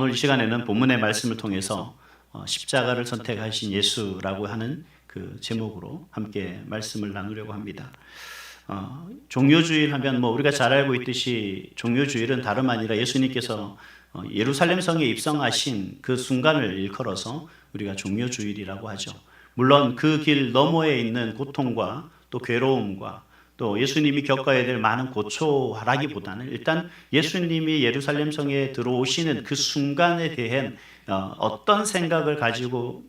오늘 이 시간에는 본문의 말씀을 통해서 십자가를 선택하신 예수라고 하는 그 제목으로 함께 말씀을 나누려고 합니다. 종료주일 하면 우리가 잘 알고 있듯이 종료주일은 다름 아니라 예수님께서 예루살렘 성에 입성하신 그 순간을 일컬어서 우리가 종료주일이라고 하죠. 물론 그 길 너머에 있는 고통과 또 괴로움과 또 예수님이 겪어야 될 많은 고초라기보다는 일단 예수님이 예루살렘 성에 들어오시는 그 순간에 대한 어떤 생각을 가지고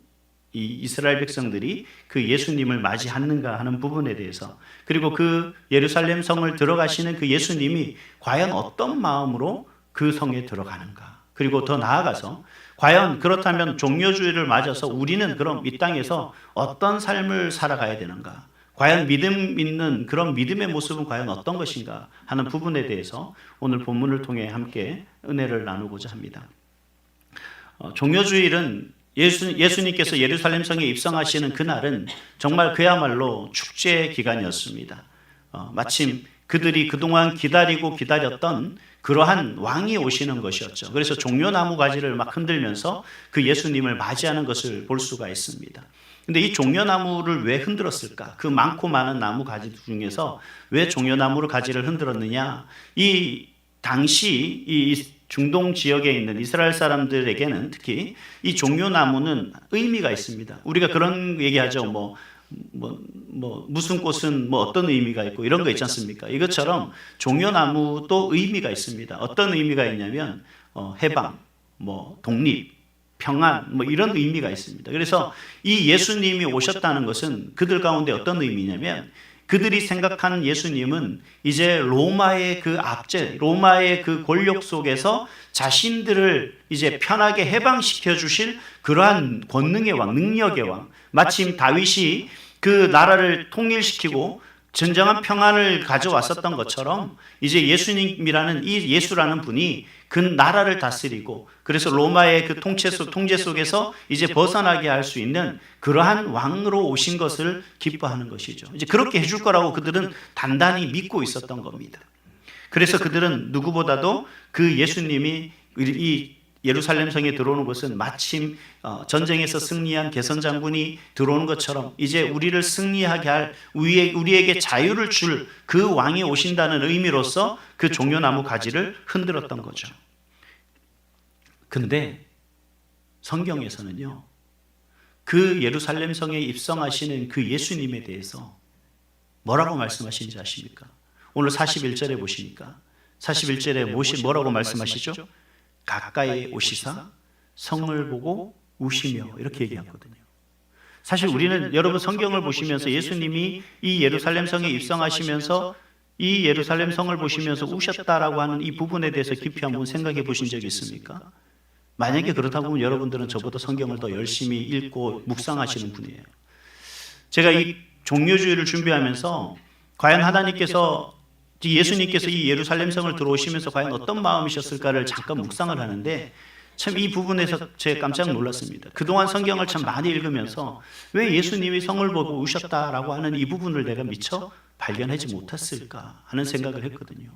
이 이스라엘 백성들이 그 예수님을 맞이하는가 하는 부분에 대해서, 그리고 그 예루살렘 성을 들어가시는 그 예수님이 과연 어떤 마음으로 그 성에 들어가는가, 그리고 더 나아가서 과연 그렇다면 종료주일을 맞아서 우리는 그럼 이 땅에서 어떤 삶을 살아가야 되는가, 과연 믿음 있는 그런 믿음의 모습은 과연 어떤 것인가 하는 부분에 대해서 오늘 본문을 통해 함께 은혜를 나누고자 합니다. 종료주일은 예수님께서 예루살렘 성에 입성하시는 그날은 정말 그야말로 축제 기간이었습니다. 마침 그들이 그동안 기다리고 기다렸던 그러한 왕이 오시는 것이었죠. 그래서 종려나무 가지를 막 흔들면서 그 예수님을 맞이하는 것을 볼 수가 있습니다. 근데 이 종려나무를 왜 흔들었을까? 그 많고 많은 나무 가지 중에서 왜 종려나무를 가지를 흔들었느냐? 이 당시 이 중동 지역에 있는 이스라엘 사람들에게는 특히 이 종려나무는 의미가 있습니다. 우리가 그런 얘기하죠. 무슨 꽃은 어떤 의미가 있고 이런 거 있지 않습니까? 이것처럼 종려나무도 의미가 있습니다. 어떤 의미가 있냐면 해방, 독립, 평안 이런 의미가 있습니다. 그래서 이 예수님이 오셨다는 것은 그들 가운데 어떤 의미냐면, 그들이 생각하는 예수님은 이제 로마의 그 압제, 로마의 그 권력 속에서 자신들을 이제 편하게 해방시켜 주실 그러한 권능의 왕, 능력의 왕, 마침 다윗이 그 나라를 통일시키고 진정한 평안을 가져왔었던 것처럼 이제 예수님이라는 이 예수라는 분이 그 나라를 다스리고, 그래서 로마의 그 통제 속에서 이제 벗어나게 할 수 있는 그러한 왕으로 오신 것을 기뻐하는 것이죠. 이제 그렇게 해줄 거라고 그들은 단단히 믿고 있었던 겁니다. 그래서 그들은 누구보다도 그 예수님이 이 예루살렘 성에 들어오는 것은 마침 전쟁에서 승리한 개선 장군이 들어오는 것처럼 이제 우리를 승리하게 할, 우리에게 자유를 줄 그 왕이 오신다는 의미로서 그 종려나무 가지를 흔들었던 거죠. 근데 성경에서는요, 그 예루살렘 성에 입성하시는 그 예수님에 대해서 뭐라고 말씀하시는지 아십니까? 오늘 41절에 보시니까 41절에 뭐라고 말씀하시죠? 가까이 오시사 성을 보고 우시며 이렇게 얘기하거든요. 사실 우리는 여러분 성경을 보시면서 예수님이 이 예루살렘 성에 입성하시면서 이 예루살렘 성을 보시면서 우셨다라고 하는 이 부분에 대해서 깊이 한번 생각해 보신 적이 있습니까? 만약에 그렇다 보면 여러분들은 저보다 성경을 더 열심히 읽고 묵상하시는 분이에요. 제가 이 종료주일을 준비하면서 과연 하나님께서, 예수님께서 이 예루살렘 성을 들어오시면서 과연 어떤 마음이셨을까를 잠깐 묵상을 하는데 참 이 부분에서 제가 깜짝 놀랐습니다. 그동안 성경을 참 많이 읽으면서 왜 예수님이 성을 보고 우셨다라고 하는 이 부분을 내가 미처 발견하지 못했을까 하는 생각을 했거든요.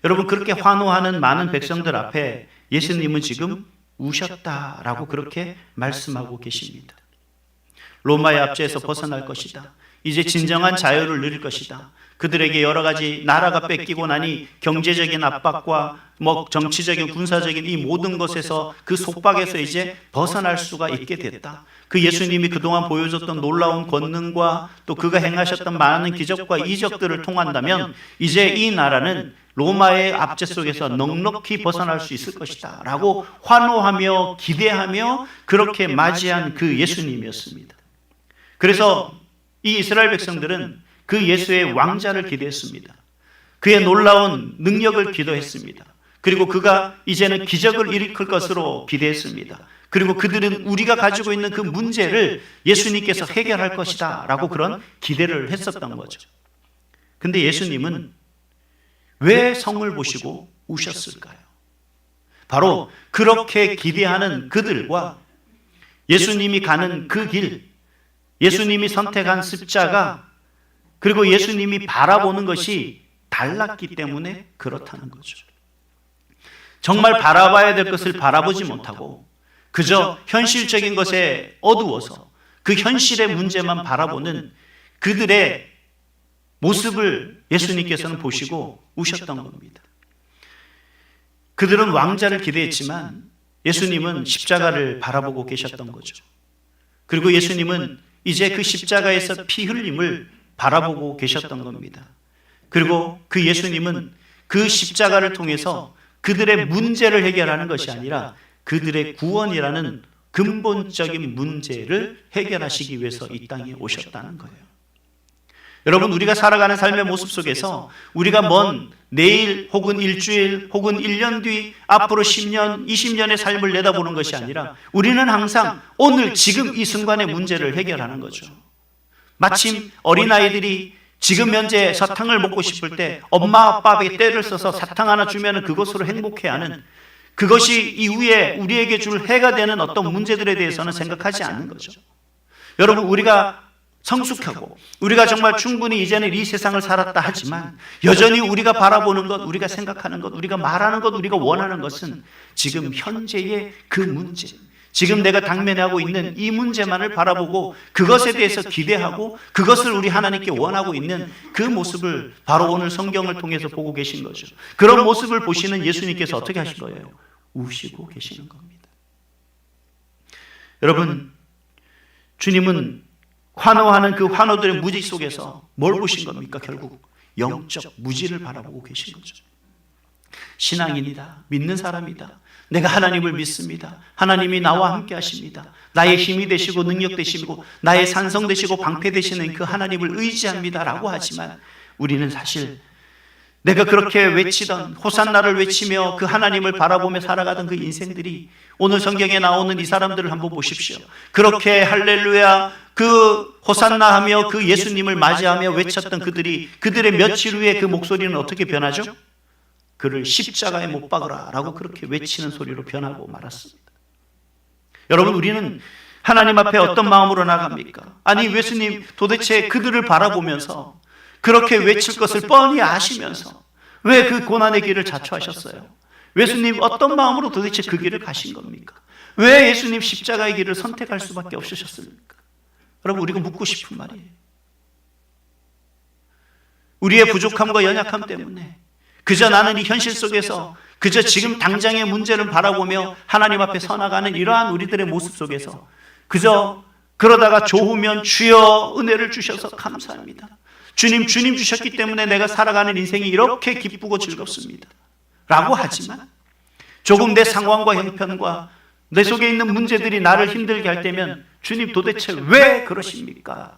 여러분, 그렇게 환호하는 많은 백성들 앞에 예수님은 지금 우셨다라고 그렇게 말씀하고 계십니다. 로마의 압제에서 벗어날 것이다. 이제 진정한 자유를 누릴 것이다. 그들에게 여러 가지 나라가 뺏기고 나니 경제적인 압박과 정치적인 군사적인 이 모든 것에서 그 속박에서 이제 벗어날 수가 있게 됐다. 그 예수님이 그동안 보여줬던 놀라운 권능과 또 그가 행하셨던 많은 기적과 이적들을 통한다면 이제 이 나라는 로마의 압제 속에서 넉넉히 벗어날 수 있을 것이다 라고 환호하며 기대하며 그렇게 맞이한 그 예수님이었습니다. 그래서 이 이스라엘 백성들은 그 예수의 왕자를 기대했습니다. 그의 놀라운 능력을 기도했습니다. 그리고 그가 이제는 기적을 일으킬 것으로 기대했습니다. 그리고 그들은 우리가 가지고 있는 그 문제를 예수님께서 해결할 것이다 라고 그런 기대를 했었던 거죠. 근데 예수님은 왜 성을 보시고 우셨을까요? 바로 그렇게 기대하는 그들과 예수님이 가는 그 길, 예수님이 선택한 십자가, 그리고 예수님이 바라보는 것이 달랐기 때문에 그렇다는 거죠. 정말 바라봐야 될 것을 바라보지 못하고 그저 현실적인 것에 어두워서 그 현실의 문제만 바라보는 그들의 모습을 예수님께서는 보시고 우셨던 겁니다. 그들은 왕자를 기대했지만 예수님은 십자가를 바라보고 계셨던 거죠. 그리고 예수님은 이제 그 십자가에서 피 흘림을 바라보고 계셨던 겁니다. 그리고 그 예수님은 그 십자가를 통해서 그들의 문제를 해결하는 것이 아니라 그들의 구원이라는 근본적인 문제를 해결하시기 위해서 이 땅에 오셨다는 거예요. 여러분, 우리가 살아가는 삶의 모습 속에서 우리가 먼 내일 혹은 일주일 혹은 1년 뒤 앞으로 10년, 20년의 삶을 내다보는 것이 아니라 우리는 항상 오늘 지금 이 순간의 문제를 해결하는 거죠. 마침 어린아이들이 지금 현재 사탕을 먹고 싶을 때 엄마 아빠에게 떼를 써서 사탕 하나 주면 그것으로 행복해하는, 그것이 이후에 우리에게 줄 해가 되는 어떤 문제들에 대해서는 생각하지 않는 거죠. 여러분, 우리가 성숙하고 우리가 정말 충분히 이제는 이 세상을 살았다 하지만 여전히 우리가 바라보는 것, 우리가 생각하는 것, 우리가 말하는 것, 우리가 원하는 것은 지금 현재의 그 문제, 지금 내가 당면하고 있는 이 문제만을 바라보고 그것에 대해서 기대하고 그것을 우리 하나님께 원하고 있는 그 모습을 바로 오늘 성경을 통해서 보고 계신 거죠. 그런 모습을 보시는 예수님께서 어떻게 하신 거예요? 우시고 계시는 겁니다. 여러분, 주님은 환호하는 그 환호들의 무지 속에서 뭘 보신 겁니까? 결국 영적 무지를 바라보고 계신 거죠. 신앙인이다, 믿는 사람이다, 내가 하나님을 믿습니다, 하나님이 나와 함께 하십니다, 나의 힘이 되시고 능력 되시고 나의 산성 되시고 방패 되시는 그 하나님을 의지합니다 라고 하지만 우리는 사실 내가 그렇게 외치던 호산나를 외치며 그 하나님을 바라보며 살아가던 그 인생들이 오늘 성경에 나오는 이 사람들을 한번 보십시오. 그렇게 할렐루야 그 호산나 하며 그 예수님을 맞이하며 외쳤던 그들의 며칠 후에 그 목소리는 어떻게 변하죠? 그를 십자가에 못 박으라 라고 그렇게 외치는 소리로 변하고 말았습니다. 여러분, 우리는 하나님 앞에 어떤 마음으로 나갑니까? 아니, 예수님 도대체 그들을 바라보면서 그렇게 외칠 것을 뻔히 아시면서 왜 그 고난의 길을 자초하셨어요? 예수님 어떤 마음으로 도대체 그 길을 가신 겁니까? 왜 예수님 십자가의 길을 선택할 수밖에 없으셨습니까? 여러분, 우리가 묻고 싶은 말이에요. 우리의 부족함과 연약함 때문에 그저 나는 이 현실 속에서 그저 지금 당장의 문제를 바라보며 하나님 앞에 서나가는 이러한 우리들의 모습 속에서 그저 그러다가 좋으면 주여 은혜를 주셔서 감사합니다, 주님 주셨기 때문에 내가 살아가는 인생이 이렇게 기쁘고 즐겁습니다 라고 하지만 조금 내 상황과 형편과 내 속에 있는 문제들이 나를 힘들게 할 때면 주님 도대체 왜 그러십니까?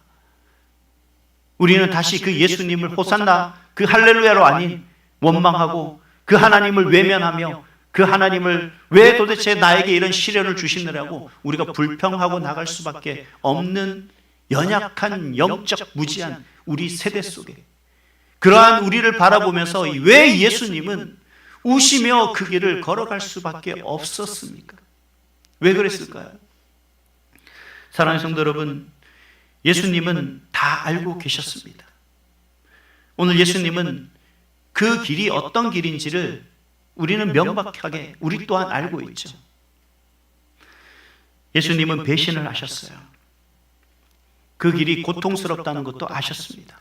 우리는 다시 그 예수님을 호산나 그 할렐루야로 아닌 원망하고 그 하나님을 외면하며 그 하나님을 왜 도대체 나에게 이런 시련을 주시느라고 우리가 불평하고 나갈 수밖에 없는 연약한 영적 무지한 우리 세대 속에 그러한 우리를 바라보면서 왜 예수님은 우시며 그 길을 걸어갈 수밖에 없었습니까? 왜 그랬을까요? 사랑하는 성도 여러분, 예수님은 다 알고 계셨습니다. 오늘 예수님은 그 길이 어떤 길인지를 우리는 명확하게 우리 또한 알고 있죠. 예수님은 배신을 하셨어요. 그 길이 고통스럽다는 것도 아셨습니다.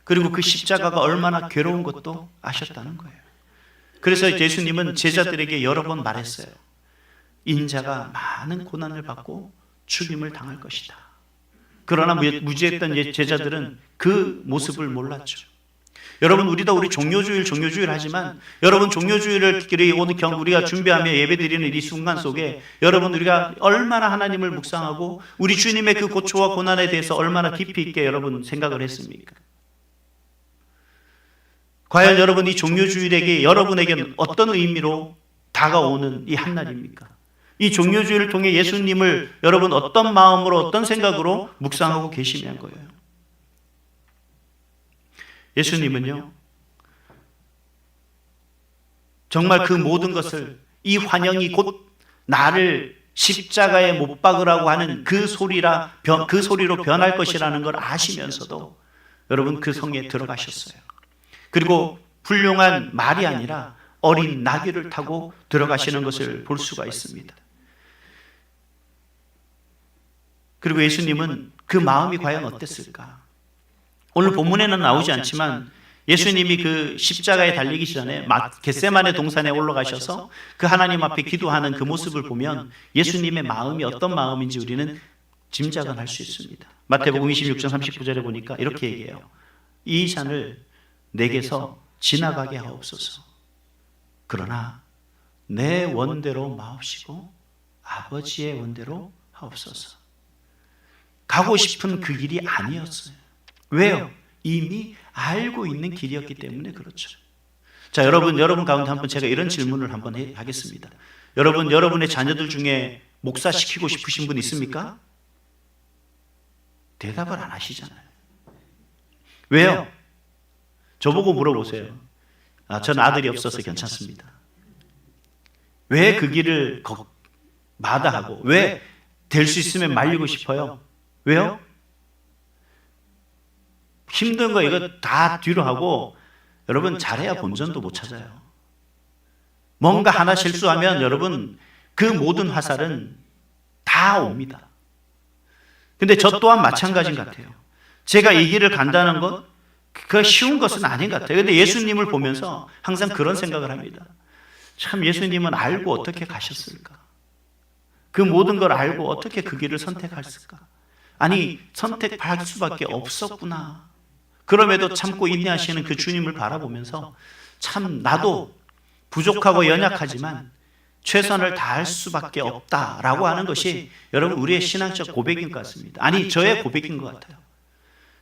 그리고 그 십자가가 얼마나 괴로운 것도 아셨다는 거예요. 그래서 예수님은 제자들에게 여러 번 말했어요. 인자가 많은 고난을 받고 죽임을 당할 것이다. 그러나 무지했던 제자들은 그 모습을 몰랐죠. 여러분, 우리 종료주일 하지만 여러분, 종료주일을 오늘 우리가 준비하며 예배드리는 이 순간 속에 여러분, 우리가 얼마나 하나님을 묵상하고 우리 주님의 그 고초와 고난에 대해서 얼마나 깊이 있게 여러분 생각을 했습니까? 과연 여러분, 이 종료주일에게 여러분에게는 어떤 의미로 다가오는 이 한날입니까? 이 종료주일을 통해 예수님을 여러분 어떤 마음으로 어떤 생각으로 묵상하고 계시냐는 거예요. 예수님은요, 정말 그 모든 것을, 이 환영이 곧 나를 십자가에 못 박으라고 하는 그 소리로 변할 것이라는 걸 아시면서도 여러분 그 성에 들어가셨어요. 그리고 훌륭한 말이 아니라 어린 나귀를 타고 들어가시는 것을 볼 수가 있습니다. 그리고 예수님은 그 마음이 과연 어땠을까? 오늘 본문에는 나오지 않지만 예수님이 그 십자가에 달리기 전에 겟세마네 동산에 올라가셔서 그 하나님 앞에 기도하는 그 모습을 보면 예수님의 마음이 어떤 마음인지 우리는 짐작은 할 수 있습니다. 마태복음 26장 39절에 보니까 이렇게 얘기해요. 이 잔을 내게서 지나가게 하옵소서. 그러나 내 원대로 마옵시고 아버지의 원대로 하옵소서. 가고 싶은 그 길이 아니었어요. 왜요? 이미 알고 있는 길이었기 때문에 그렇죠. 자, 여러분 가운데 한번 제가 이런 질문을 한번 하겠습니다. 여러분의 자녀들 중에 목사 시키고 싶으신 분 있습니까? 대답을 안 하시잖아요. 왜요? 저보고 물어보세요. 전 아들이 없어서 괜찮습니다. 왜 그 길을 마다하고 왜 될 수 있으면 말리고 싶어요? 왜요? 힘든 거 이거 다 뒤로 하고 여러분 잘해야 본전도 못 찾아요. 뭔가 하나 실수하면 여러분 그 모든 화살은 다 옵니다. 근데 저 또한 마찬가지인 것 같아요. 제가 이 길을 간다는 것 그 쉬운 것은 아닌 것 같아요. 근데 예수님을 보면서 항상 그런 생각을 합니다. 참 예수님은 알고 어떻게 가셨을까? 그 모든 걸 알고 어떻게 그 길을 선택했을까? 아니 선택할 수밖에 없었구나. 그럼에도 참고 인내하시는 그 주님을 바라보면서 참 나도 부족하고 연약하지만 최선을 다할 수밖에 없다라고 하는 것이 여러분 우리의 신앙적 고백인 것 같습니다. 아니 저의 고백인 것 같아요.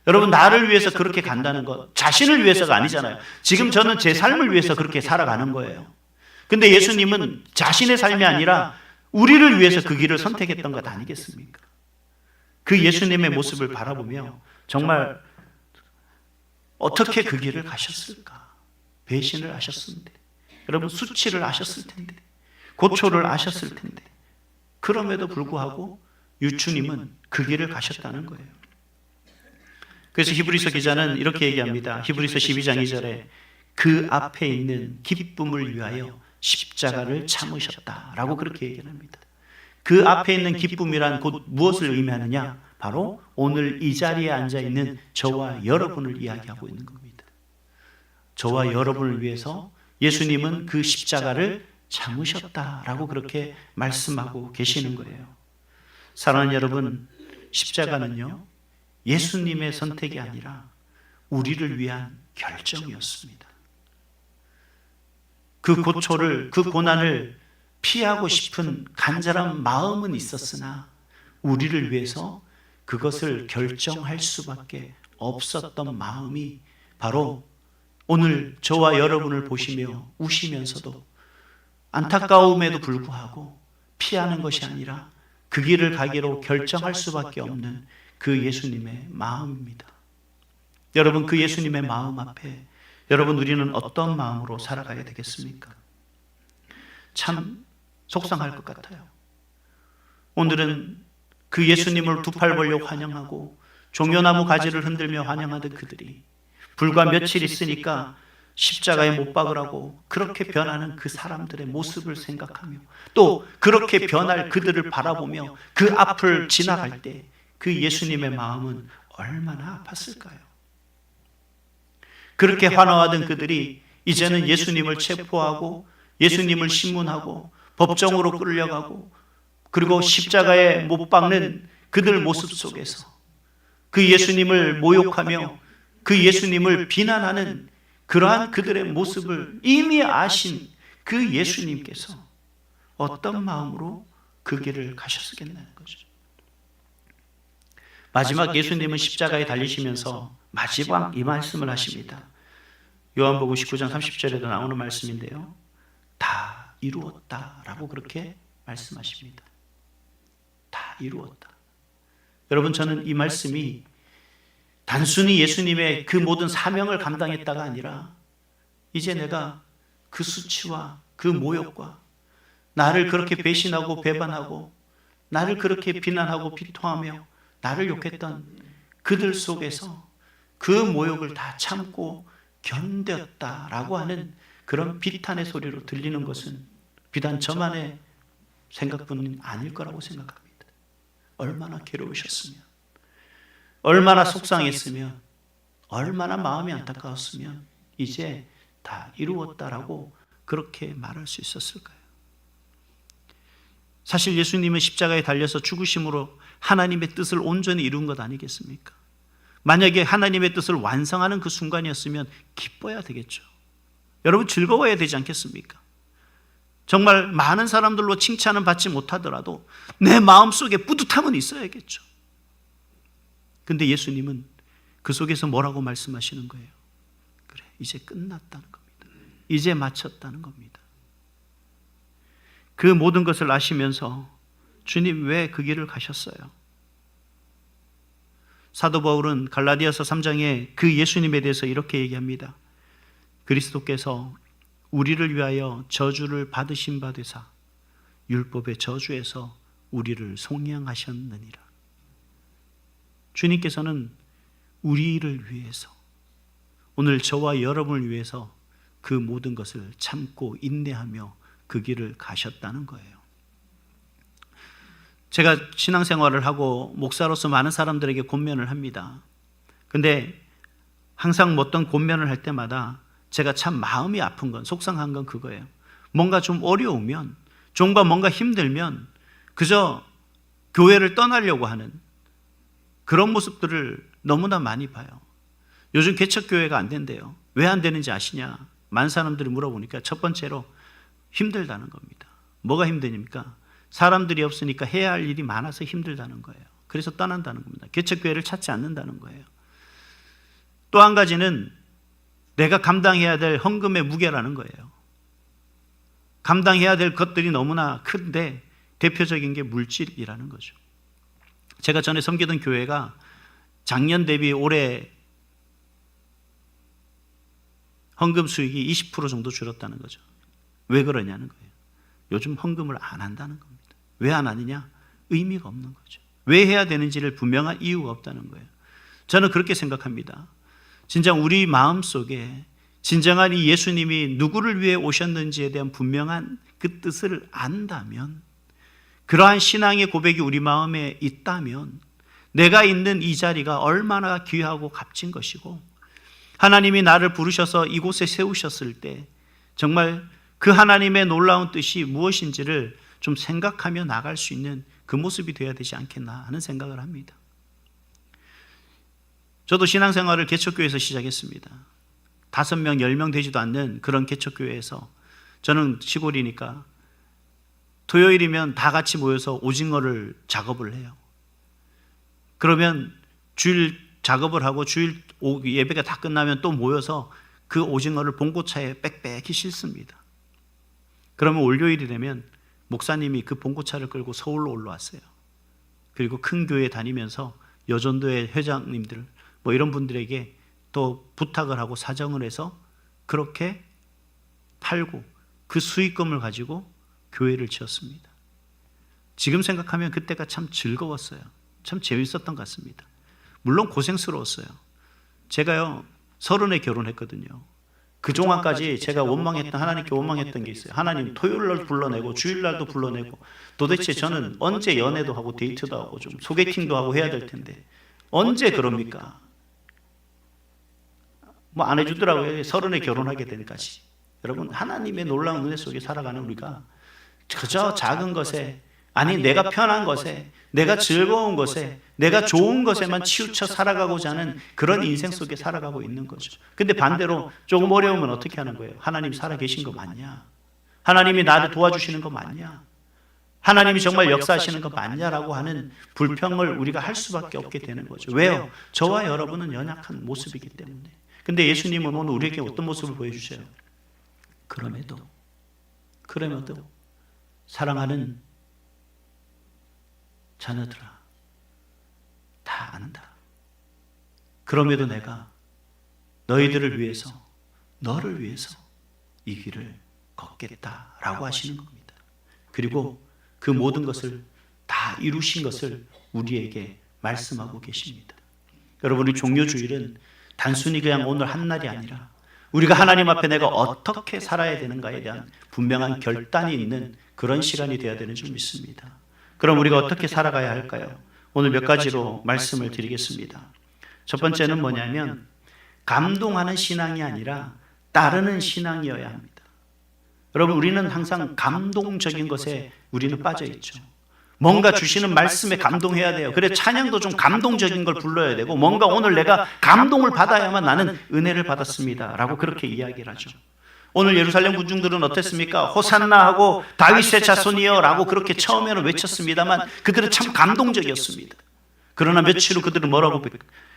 여러분 나를 위해서 그렇게 간다는 것 자신을 위해서가 아니잖아요. 지금 저는 제 삶을 위해서 그렇게 살아가는 거예요. 근데 예수님은 자신의 삶이 아니라 우리를 위해서 그 길을 선택했던 것 아니겠습니까? 그 예수님의 모습을 바라보며 정말 어떻게 그 길을 가셨을까? 배신을 하셨는데 여러분 수치를 하셨을 텐데 고초를 하셨을 텐데 그럼에도 불구하고 유추님은 그 길을 가셨다는 거예요. 그래서 히브리서 기자는 이렇게 얘기합니다. 히브리서 12장 2절에 그 앞에 있는 기쁨을 위하여 십자가를 참으셨다라고 그렇게 얘기합니다. 그 앞에 있는 기쁨이란 곧 무엇을 의미하느냐? 바로 오늘 이 자리에 앉아있는 저와 여러분을 이야기하고 있는 겁니다. 저와 여러분을 위해서 예수님은 그 십자가를 참으셨다라고 그렇게 말씀하고 계시는 거예요. 사랑하는 여러분, 십자가는요 예수님의 선택이 아니라 우리를 위한 결정이었습니다. 그 고초를, 그 고난을 피하고 싶은 간절한 마음은 있었으나 우리를 위해서 그것을 결정할 수밖에 없었던 마음이 바로 오늘 저와 여러분을 보시며 우시면서도 안타까움에도 불구하고 피하는 것이 아니라 그 길을 가기로 결정할 수밖에 없는 그 예수님의 마음입니다. 여러분 그 예수님의 마음 앞에 여러분 우리는 어떤 마음으로 살아가야 되겠습니까? 참 속상할 것 같아요. 오늘은 그 예수님을 두 팔 벌려 환영하고 종려나무 가지를 흔들며 환영하던 그들이 불과 며칠 있으니까 십자가에 못 박으라고 그렇게 변하는 그 사람들의 모습을 생각하며 또 그렇게 변할 그들을 바라보며 그 앞을 지나갈 때 그 예수님의 마음은 얼마나 아팠을까요? 그렇게 환호하던 그들이 이제는 예수님을 체포하고 예수님을 신문하고 법정으로 끌려가고 그리고 십자가에 못 박는 그들 모습 속에서 그 예수님을 모욕하며 그 예수님을 비난하는 그러한 그들의 모습을 이미 아신 그 예수님께서 어떤 마음으로 그 길을 가셨겠냐는 거죠. 마지막 예수님은 십자가에 달리시면서 마지막 이 말씀을 하십니다. 요한복음 19장 30절에도 나오는 말씀인데요. 다 이루었다라고 그렇게 말씀하십니다. 다 이루었다. 여러분 저는 이 말씀이 단순히 예수님의 그 모든 사명을 감당했다가 아니라 이제 내가 그 수치와 그 모욕과 나를 그렇게 배신하고 배반하고 나를 그렇게 비난하고 비토하며 나를 욕했던 그들 속에서 그 모욕을 다 참고 견뎠다라고 하는 그런 비탄의 소리로 들리는 것은 비단 저만의 생각뿐 아닐 거라고 생각합니다. 얼마나 괴로우셨으면, 얼마나 속상했으면, 얼마나 마음이 안타까웠으면 이제 다 이루었다라고 그렇게 말할 수 있었을까요? 사실 예수님은 십자가에 달려서 죽으심으로 하나님의 뜻을 온전히 이룬 것 아니겠습니까? 만약에 하나님의 뜻을 완성하는 그 순간이었으면 기뻐야 되겠죠. 여러분 즐거워야 되지 않겠습니까? 정말 많은 사람들로 칭찬은 받지 못하더라도 내 마음속에 뿌듯함은 있어야겠죠. 근데 예수님은 그 속에서 뭐라고 말씀하시는 거예요? 그래, 이제 끝났다는 겁니다. 이제 마쳤다는 겁니다. 그 모든 것을 아시면서 주님 왜 그 길을 가셨어요? 사도 바울은 갈라디아서 3장에 그 예수님에 대해서 이렇게 얘기합니다. 그리스도께서 우리를 위하여 저주를 받으신 바 되사 율법의 저주에서 우리를 속량하셨느니라. 주님께서는 우리를 위해서, 오늘 저와 여러분을 위해서 그 모든 것을 참고 인내하며 그 길을 가셨다는 거예요. 제가 신앙생활을 하고 목사로서 많은 사람들에게 권면을 합니다. 근데 항상 어떤 권면을 할 때마다 제가 참 마음이 아픈 건, 속상한 건 그거예요. 뭔가 좀 어려우면, 좀과 뭔가 힘들면 그저 교회를 떠나려고 하는 그런 모습들을 너무나 많이 봐요. 요즘 개척교회가 안 된대요. 왜 안 되는지 아시냐? 많은 사람들이 물어보니까 첫 번째로 힘들다는 겁니다. 뭐가 힘드니까? 사람들이 없으니까 해야 할 일이 많아서 힘들다는 거예요. 그래서 떠난다는 겁니다. 개척교회를 찾지 않는다는 거예요. 또 한 가지는 내가 감당해야 될 헌금의 무게라는 거예요. 감당해야 될 것들이 너무나 큰데 대표적인 게 물질이라는 거죠. 제가 전에 섬기던 교회가 작년 대비 올해 헌금 수익이 20% 정도 줄었다는 거죠. 왜 그러냐는 거예요. 요즘 헌금을 안 한다는 겁니다. 왜 안 하느냐? 의미가 없는 거죠. 왜 해야 되는지를 분명한 이유가 없다는 거예요. 저는 그렇게 생각합니다. 진짜 우리 마음속에 진정한 이 예수님이 누구를 위해 오셨는지에 대한 분명한 그 뜻을 안다면, 그러한 신앙의 고백이 우리 마음에 있다면 내가 있는 이 자리가 얼마나 귀하고 값진 것이고, 하나님이 나를 부르셔서 이곳에 세우셨을 때 정말 그 하나님의 놀라운 뜻이 무엇인지를 좀 생각하며 나갈 수 있는 그 모습이 되어야 되지 않겠나 하는 생각을 합니다. 저도 신앙생활을 개척교회에서 시작했습니다. 5명, 10명 되지도 않는 그런 개척교회에서, 저는 시골이니까 토요일이면 다 같이 모여서 오징어를 작업을 해요. 그러면 주일 작업을 하고 주일 예배가 다 끝나면 또 모여서 그 오징어를 봉고차에 빽빽히 싣습니다. 그러면 월요일이 되면 목사님이 그 봉고차를 끌고 서울로 올라왔어요. 그리고 큰 교회 다니면서 여전도의 회장님들 이런 분들에게 또 부탁을 하고 사정을 해서 그렇게 팔고 그 수익금을 가지고 교회를 지었습니다. 지금 생각하면 그때가 참 즐거웠어요. 참 재밌었던 것 같습니다. 물론 고생스러웠어요. 제가요 30에 결혼했거든요. 그동안까지 제가 원망했던, 하나님께 원망했던 게 있어요. 하나님 토요일날 불러내고 주일날도 불러내고, 도대체 저는 언제 연애도 하고 데이트도 하고 좀 소개팅도 하고 해야 될 텐데 언제 그럽니까? 안 해주더라고요. 30에 결혼하게 되니까지. 여러분, 하나님의 놀라운 은혜 속에 살아가는 우리가 그저 작은 것에, 아니 내가 편한 것에, 내가 즐거운 것에, 내가 좋은 것에만 치우쳐 살아가고자 하는 그런 인생 속에 살아가고 있는 거죠. 근데 반대로 조금 어려우면 어떻게 하는 거예요? 하나님 살아계신 거 맞냐? 하나님이 나를 도와주시는 거 맞냐? 하나님이 정말 역사하시는 거 맞냐라고 하는 불평을 우리가 할 수밖에 없게 되는 거죠. 왜요? 저와 여러분은 연약한 모습이기 때문에. 근데 예수님은 오늘 우리에게 어떤 모습을 보여주셔요? 그럼에도 사랑하는 자녀들아, 다 안다. 그럼에도 내가 너희들을 위해서, 너를 위해서 이 길을 걷겠다라고 하시는 겁니다. 그리고 그 모든 것을 다 이루신 것을 우리에게 말씀하고 계십니다. 여러분, 우리 종료주일은 단순히 그냥 오늘 한 날이 아니라 우리가 하나님 앞에 내가 어떻게 살아야 되는가에 대한 분명한 결단이 있는 그런 시간이 되어야 되는 줄 믿습니다. 그럼 우리가 어떻게 살아가야 할까요? 오늘 몇 가지로 말씀을 드리겠습니다. 첫 번째는 뭐냐면 감동하는 신앙이 아니라 따르는 신앙이어야 합니다. 여러분, 우리는 항상 감동적인 것에 우리는 빠져 있죠. 뭔가 주시는 말씀에 감동해야 돼요. 그래 찬양도 좀 감동적인 걸 불러야 되고, 뭔가 오늘 내가 감동을 받아야만 나는 은혜를 받았습니다 라고 그렇게 이야기를 하죠. 오늘 예루살렘 군중들은 어땠습니까? 호산나 하고 다윗의 자손이여 라고 그렇게 처음에는 외쳤습니다만 그들은 참 감동적이었습니다. 그러나 며칠 후 그들은 뭐라고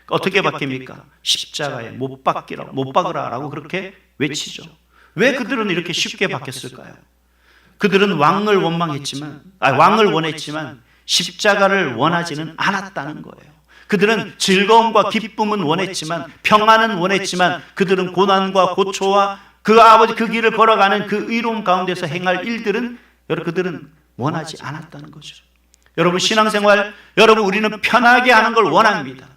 어떻게 바뀝니까? 십자가에 못 박으라 라고 그렇게 외치죠. 왜 그들은 이렇게 쉽게 바뀌었을까요? 그들은 왕을 원했지만 십자가를 원하지는 않았다는 거예요. 그들은 즐거움과 기쁨은 원했지만, 평안은 원했지만, 그들은 고난과 고초와 그 아버지 그 길을 걸어가는 그 의로움 가운데서 행할 일들은 그들은 원하지 않았다는 거죠. 여러분, 신앙생활, 여러분, 우리는 편하게 하는 걸 원합니다.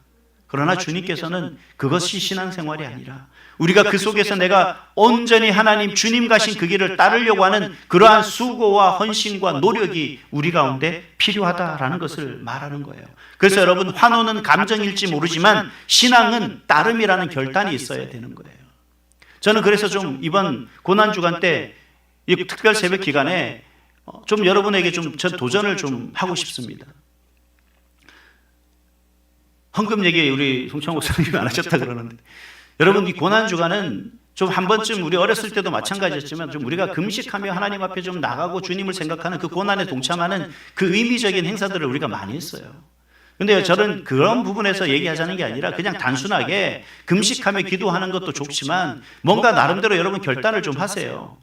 그러나 주님께서는 그것이 신앙생활이 아니라 우리가 그 속에서 내가 온전히 하나님 주님 가신 그 길을 따르려고 하는 그러한 수고와 헌신과 노력이 우리 가운데 필요하다라는 것을 말하는 거예요. 그래서 여러분, 환호는 감정일지 모르지만 신앙은 따름이라는 결단이 있어야 되는 거예요. 저는 그래서 좀 이번 고난주간 때 이 특별 새벽 기간에 좀 여러분에게 전 도전을 좀 하고 싶습니다. 헌금 얘기 우리 송창호 목사님이 안 하셨다 그러는데, 여러분, 이 고난주간은 좀 한 번쯤 우리 어렸을 때도 마찬가지였지만 좀 우리가 금식하며 하나님 앞에 좀 나가고 주님을 생각하는 그 고난에 동참하는 그 의미적인 행사들을 우리가 많이 했어요. 근데 저는 그런 부분에서 얘기하자는 게 아니라 그냥 단순하게 금식하며 기도하는 것도 좋지만 뭔가 나름대로 여러분 결단을 좀 하세요.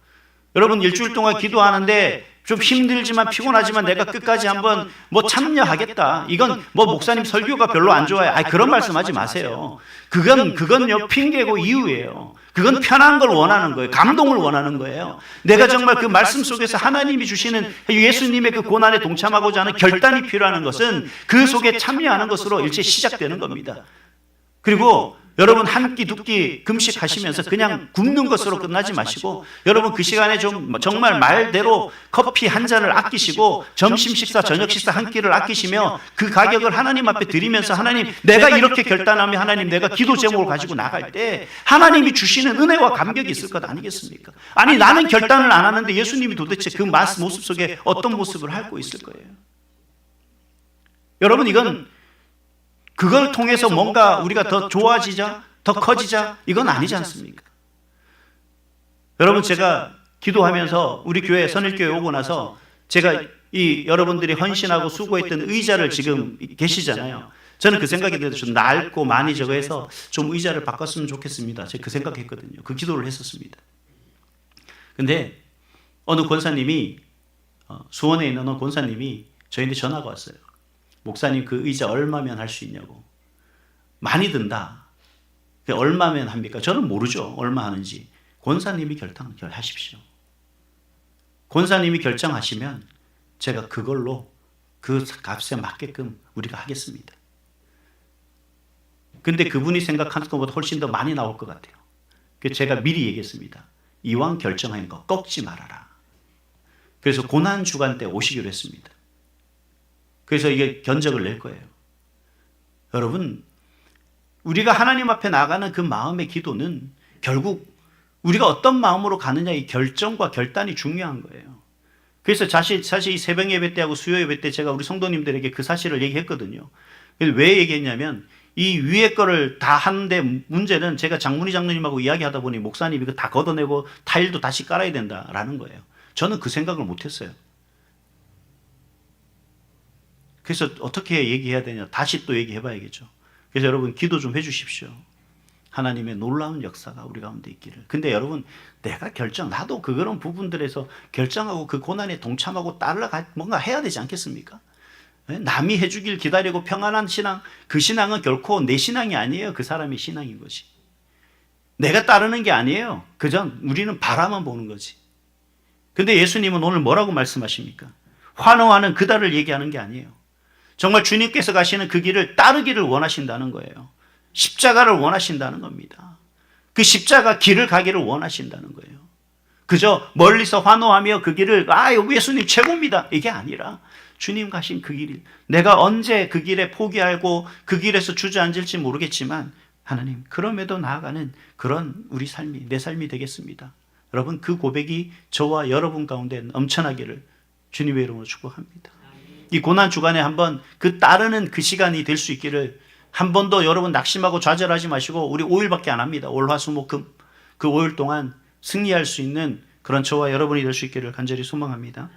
여러분, 일주일 동안 기도하는데 좀 힘들지만 피곤하지만 내가 끝까지 한번 참여하겠다. 이건 목사님 설교가 별로 안 좋아요. 그런 말씀하지 마세요. 그건요 핑계고 이유예요. 그건 편한 걸 원하는 거예요. 감동을 원하는 거예요. 내가 정말 그 말씀 속에서 하나님이 주시는 예수님의 그 고난에 동참하고자 하는 결단이 필요한 것은 그 속에 참여하는 것으로 일체 시작되는 겁니다. 그리고 여러분, 한 끼 두 끼 금식하시면서 그냥 굶는 것으로 끝나지 마시고, 여러분 그 시간에 좀 정말 말대로 커피 한 잔을 아끼시고 점심 식사, 저녁 식사 한 끼를 아끼시며 그 가격을 하나님 앞에 드리면서, 하나님, 내가 이렇게 결단하며 하나님 내가 기도 제목을 가지고 나갈 때 하나님이 주시는 은혜와 감격이 있을 것 아니겠습니까? 아니, 나는 결단을 안 하는데 예수님이 도대체 그 모습 속에 어떤 모습을 하고 있을 거예요? 여러분, 이건 그걸 통해서 뭔가 우리가 더 좋아지자, 더 커지자, 이건 아니지 않습니까? 여러분, 제가 기도하면서 우리 교회 선일교회 오고 나서 제가 이 여러분들이 헌신하고 수고했던 의자를 지금 계시잖아요. 저는 그 생각이 들어서 좀 낡고 많이 저거 해서 좀 의자를 바꿨으면 좋겠습니다. 제가 그 생각했거든요. 그 기도를 했었습니다. 근데 어느 권사님이, 수원에 있는 어느 권사님이 저희한테 전화가 왔어요. 목사님, 그 의자 얼마면 할 수 있냐고. 많이 든다. 얼마면 합니까? 저는 모르죠. 얼마 하는지. 권사님이 결정하십시오. 권사님이 결정하시면 제가 그걸로 그 값에 맞게끔 우리가 하겠습니다. 근데 그분이 생각하는 것보다 훨씬 더 많이 나올 것 같아요. 그래서 제가 미리 얘기했습니다. 이왕 결정한 거 꺾지 말아라. 그래서 고난주간 때 오시기로 했습니다. 그래서 이게 견적을 낼 거예요. 여러분, 우리가 하나님 앞에 나가는 그 마음의 기도는 결국 우리가 어떤 마음으로 가느냐, 이 결정과 결단이 중요한 거예요. 그래서 사실 이 새벽 예배 때하고 수요 예배 때 제가 우리 성도님들에게 그 사실을 얘기했거든요. 왜 얘기했냐면, 이 위에 거를 다 하는데 문제는 제가 장로님하고 이야기하다 보니 목사님이 이거 다 걷어내고 타일도 다시 깔아야 된다라는 거예요. 저는 그 생각을 못했어요. 그래서 어떻게 얘기해야 되냐, 다시 또 얘기해 봐야겠죠. 그래서 여러분, 기도 좀 해주십시오. 하나님의 놀라운 역사가 우리 가운데 있기를. 근데 여러분, 내가 나도 그런 부분들에서 결정하고 그 고난에 동참하고 뭔가 해야 되지 않겠습니까? 남이 해주길 기다리고 평안한 신앙, 그 신앙은 결코 내 신앙이 아니에요. 그 사람의 신앙인 것이. 내가 따르는 게 아니에요. 우리는 바라만 보는 거지. 근데 예수님은 오늘 뭐라고 말씀하십니까? 환호하는 그달을 얘기하는 게 아니에요. 정말 주님께서 가시는 그 길을 따르기를 원하신다는 거예요. 십자가를 원하신다는 겁니다. 그 십자가 길을 가기를 원하신다는 거예요. 그저 멀리서 환호하며 그 길을 예수님 최고입니다 이게 아니라 주님 가신 그 길, 내가 언제 그 길에 포기하고 그 길에서 주저앉을지 모르겠지만 하나님 그럼에도 나아가는 그런 우리 삶이 내 삶이 되겠습니다. 여러분 그 고백이 저와 여러분 가운데 넘쳐나기를 주님의 이름으로 축복합니다. 이 고난 주간에 한번 그 따르는 그 시간이 될 수 있기를, 한 번도 여러분 낙심하고 좌절하지 마시고, 우리 5일밖에 안 합니다. 월, 화, 수, 목, 금. 그 5일 동안 승리할 수 있는 그런 저와 여러분이 될 수 있기를 간절히 소망합니다.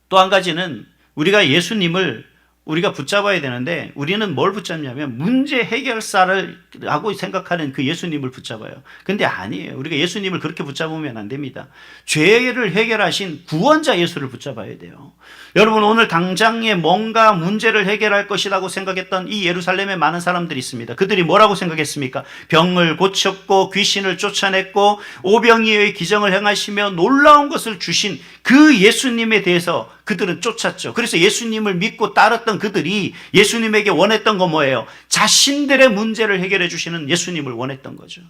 또 한 가지는 우리가 예수님을 우리가 붙잡아야 되는데, 우리는 뭘 붙잡냐면 문제 해결사를 라고 생각하는 그 예수님을 붙잡아요. 근데 아니에요. 우리가 예수님을 그렇게 붙잡으면 안 됩니다. 죄를 해결하신 구원자 예수를 붙잡아야 돼요. 여러분 오늘 당장에 뭔가 문제를 해결할 것이라고 생각했던 이 예루살렘에 많은 사람들이 있습니다. 그들이 뭐라고 생각했습니까? 병을 고쳤고 귀신을 쫓아냈고 오병이어의 기적을 행하시며 놀라운 것을 주신 그 예수님에 대해서 그들은 쫓았죠. 그래서 예수님을 믿고 따랐던 그들이 예수님에게 원했던 건 뭐예요? 자신들의 문제를 해결해 주시는 예수님을 원했던 거죠.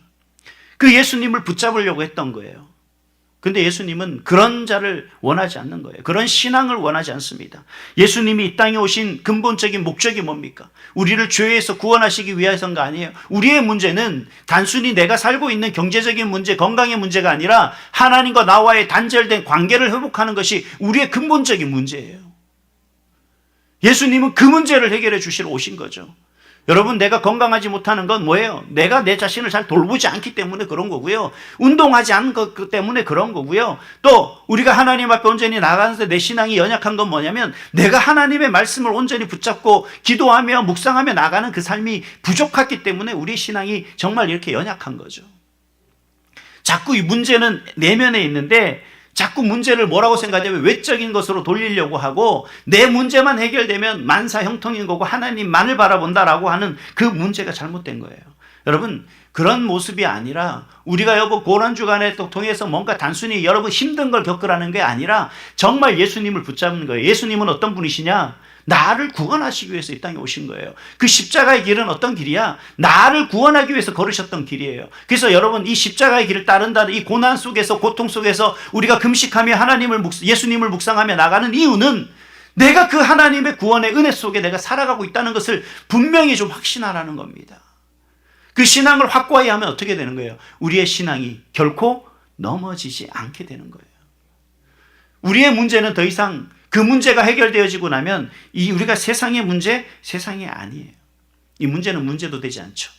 그 예수님을 붙잡으려고 했던 거예요. 근데 예수님은 그런 자를 원하지 않는 거예요. 그런 신앙을 원하지 않습니다. 예수님이 이 땅에 오신 근본적인 목적이 뭡니까? 우리를 죄에서 구원하시기 위해서가 아니에요. 우리의 문제는 단순히 내가 살고 있는 경제적인 문제, 건강의 문제가 아니라 하나님과 나와의 단절된 관계를 회복하는 것이 우리의 근본적인 문제예요. 예수님은 그 문제를 해결해 주시러 오신 거죠. 여러분 내가 건강하지 못하는 건 뭐예요? 내가 내 자신을 잘 돌보지 않기 때문에 그런 거고요. 운동하지 않은 것 때문에 그런 거고요. 또 우리가 하나님 앞에 온전히 나가는데 내 신앙이 연약한 건 뭐냐면 내가 하나님의 말씀을 온전히 붙잡고 기도하며 묵상하며 나가는 그 삶이 부족했기 때문에 우리 신앙이 정말 이렇게 연약한 거죠. 자꾸 이 문제는 내면에 있는데 자꾸 문제를 뭐라고 생각하냐면 외적인 것으로 돌리려고 하고, 내 문제만 해결되면 만사 형통인 거고 하나님만을 바라본다라고 하는 그 문제가 잘못된 거예요. 여러분 그런 모습이 아니라, 우리가 여보 고난주간에 또 통해서 뭔가 단순히 여러분 힘든 걸 겪으라는 게 아니라 정말 예수님을 붙잡는 거예요. 예수님은 어떤 분이시냐? 나를 구원하시기 위해서 이 땅에 오신 거예요. 그 십자가의 길은 어떤 길이야? 나를 구원하기 위해서 걸으셨던 길이에요. 그래서 여러분 이 십자가의 길을 따른다는 이 고난 속에서, 고통 속에서 우리가 금식하며 예수님을 묵상하며 나가는 이유는 내가 그 하나님의 구원의 은혜 속에 내가 살아가고 있다는 것을 분명히 좀 확신하라는 겁니다. 그 신앙을 확고히 하면 어떻게 되는 거예요? 우리의 신앙이 결코 넘어지지 않게 되는 거예요. 우리의 문제는 더 이상 그 문제가 해결되어지고 나면 우리가 세상의 문제, 세상이 아니에요. 이 문제는 문제도 되지 않죠.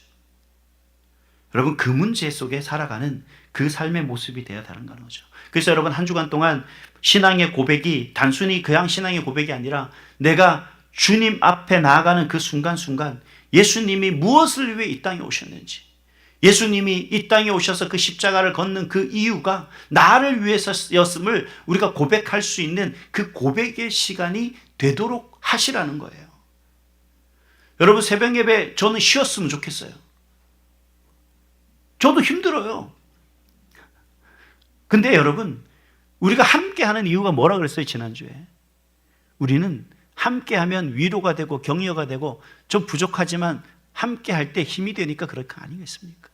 여러분 그 문제 속에 살아가는 그 삶의 모습이 되어야 하는 거죠. 그래서 여러분 한 주간 동안 신앙의 고백이 단순히 그냥 신앙의 고백이 아니라 내가 주님 앞에 나아가는 그 순간순간 예수님이 무엇을 위해 이 땅에 오셨는지, 예수님이 이 땅에 오셔서 그 십자가를 걷는 그 이유가 나를 위해서였음을 우리가 고백할 수 있는 그 고백의 시간이 되도록 하시라는 거예요. 여러분 새벽 예배 저는 쉬었으면 좋겠어요. 저도 힘들어요. 근데 여러분 우리가 함께하는 이유가 뭐라 그랬어요 지난주에? 우리는 함께하면 위로가 되고 격려가 되고 좀 부족하지만 함께할 때 힘이 되니까 그럴 거 아니겠습니까?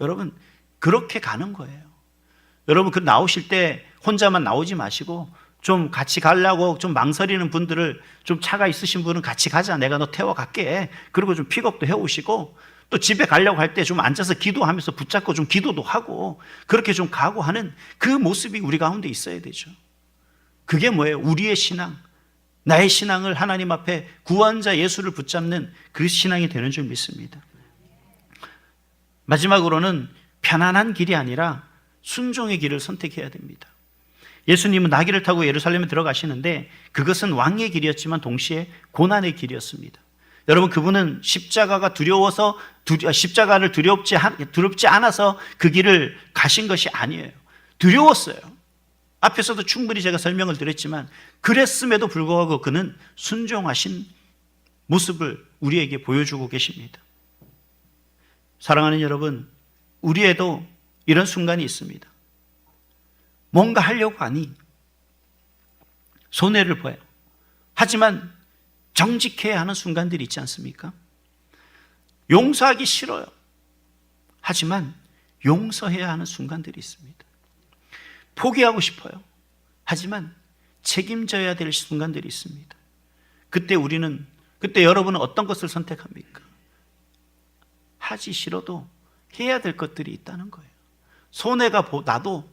여러분 그렇게 가는 거예요. 여러분 그 나오실 때 혼자만 나오지 마시고 좀 같이 가려고 좀 망설이는 분들을, 좀 차가 있으신 분은 같이 가자, 내가 너 태워 갈게, 그리고 좀 픽업도 해오시고, 또 집에 가려고 할 때 좀 앉아서 기도하면서 붙잡고 좀 기도도 하고 그렇게 좀 가고 하는 그 모습이 우리 가운데 있어야 되죠. 그게 뭐예요? 우리의 신앙, 나의 신앙을 하나님 앞에 구원자 예수를 붙잡는 그 신앙이 되는 줄 믿습니다. 마지막으로는 편안한 길이 아니라 순종의 길을 선택해야 됩니다. 예수님은 나귀를 타고 예루살렘에 들어가시는데 그것은 왕의 길이었지만 동시에 고난의 길이었습니다. 여러분 그분은 십자가가 두려워서 십자가를 두렵지 않아서 그 길을 가신 것이 아니에요. 두려웠어요. 앞에서도 충분히 제가 설명을 드렸지만 그랬음에도 불구하고 그는 순종하신 모습을 우리에게 보여주고 계십니다. 사랑하는 여러분, 우리에도 이런 순간이 있습니다. 뭔가 하려고 하니 손해를 봐요. 하지만 정직해야 하는 순간들이 있지 않습니까? 용서하기 싫어요. 하지만 용서해야 하는 순간들이 있습니다. 포기하고 싶어요. 하지만 책임져야 될 순간들이 있습니다. 그때 여러분은 어떤 것을 선택합니까? 하기 싫어도 해야 될 것들이 있다는 거예요. 손해가 나도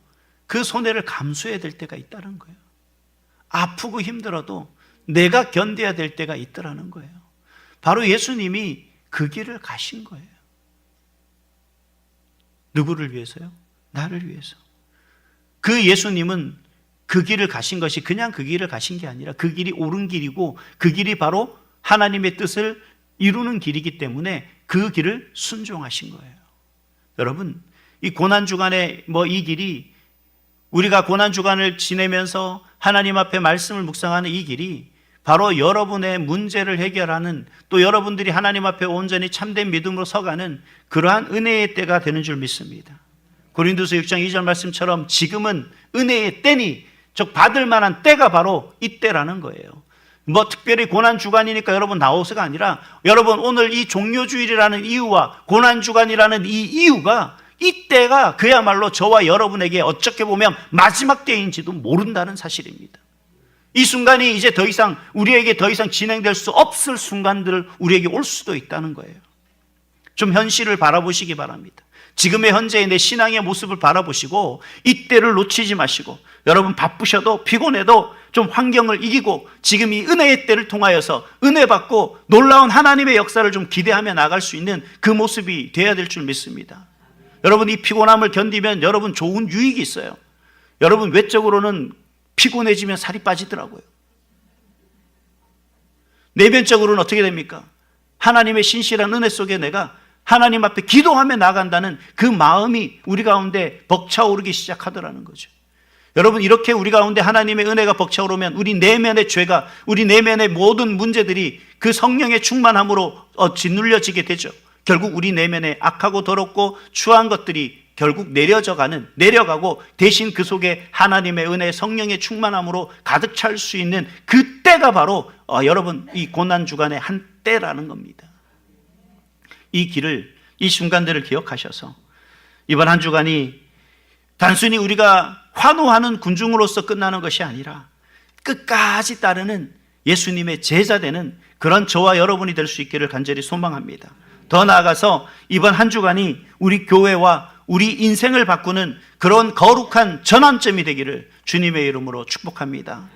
그 손해를 감수해야 될 때가 있다는 거예요. 아프고 힘들어도 내가 견뎌야 될 때가 있더라는 거예요. 바로 예수님이 그 길을 가신 거예요. 누구를 위해서요? 나를 위해서. 그 예수님은 그 길을 가신 것이 그냥 그 길을 가신 게 아니라 그 길이 옳은 길이고 그 길이 바로 하나님의 뜻을 이루는 길이기 때문에 그 길을 순종하신 거예요. 여러분, 이 고난주간의 이 길이, 우리가 고난주간을 지내면서 하나님 앞에 말씀을 묵상하는 이 길이 바로 여러분의 문제를 해결하는, 또 여러분들이 하나님 앞에 온전히 참된 믿음으로 서가는 그러한 은혜의 때가 되는 줄 믿습니다. 고린도서 6장 2절 말씀처럼 지금은 은혜의 때니, 즉 받을 만한 때가 바로 이때라는 거예요. 특별히 고난주간이니까 여러분 나오세가 아니라, 여러분 오늘 이 종료주일이라는 이유와 고난주간이라는 이 이유가, 이때가 그야말로 저와 여러분에게 어떻게 보면 마지막 때인지도 모른다는 사실입니다. 이 순간이 이제 우리에게 더 이상 진행될 수 없을 순간들 우리에게 올 수도 있다는 거예요. 좀 현실을 바라보시기 바랍니다. 지금의 현재의 내 신앙의 모습을 바라보시고 이때를 놓치지 마시고, 여러분 바쁘셔도 피곤해도 좀 환경을 이기고 지금 이 은혜의 때를 통하여서 은혜 받고 놀라운 하나님의 역사를 좀 기대하며 나갈 수 있는 그 모습이 되어야 될 줄 믿습니다. 여러분, 이 피곤함을 견디면 여러분 좋은 유익이 있어요. 여러분 외적으로는 피곤해지면 살이 빠지더라고요. 내면적으로는 어떻게 됩니까? 하나님의 신실한 은혜 속에 내가 하나님 앞에 기도하며 나간다는 그 마음이 우리 가운데 벅차오르기 시작하더라는 거죠. 여러분, 이렇게 우리 가운데 하나님의 은혜가 벅차오르면 우리 내면의 죄가, 우리 내면의 모든 문제들이 그 성령의 충만함으로 짓눌려지게 되죠. 결국 우리 내면에 악하고 더럽고 추한 것들이 결국 내려가고 대신 그 속에 하나님의 은혜, 성령의 충만함으로 가득 찰 수 있는 그 때가 바로 여러분 이 고난주간의 한 때라는 겁니다. 이 길을, 이 순간들을 기억하셔서 이번 한 주간이 단순히 우리가 환호하는 군중으로서 끝나는 것이 아니라 끝까지 따르는 예수님의 제자 되는 그런 저와 여러분이 될 수 있기를 간절히 소망합니다. 더 나아가서 이번 한 주간이 우리 교회와 우리 인생을 바꾸는 그런 거룩한 전환점이 되기를 주님의 이름으로 축복합니다.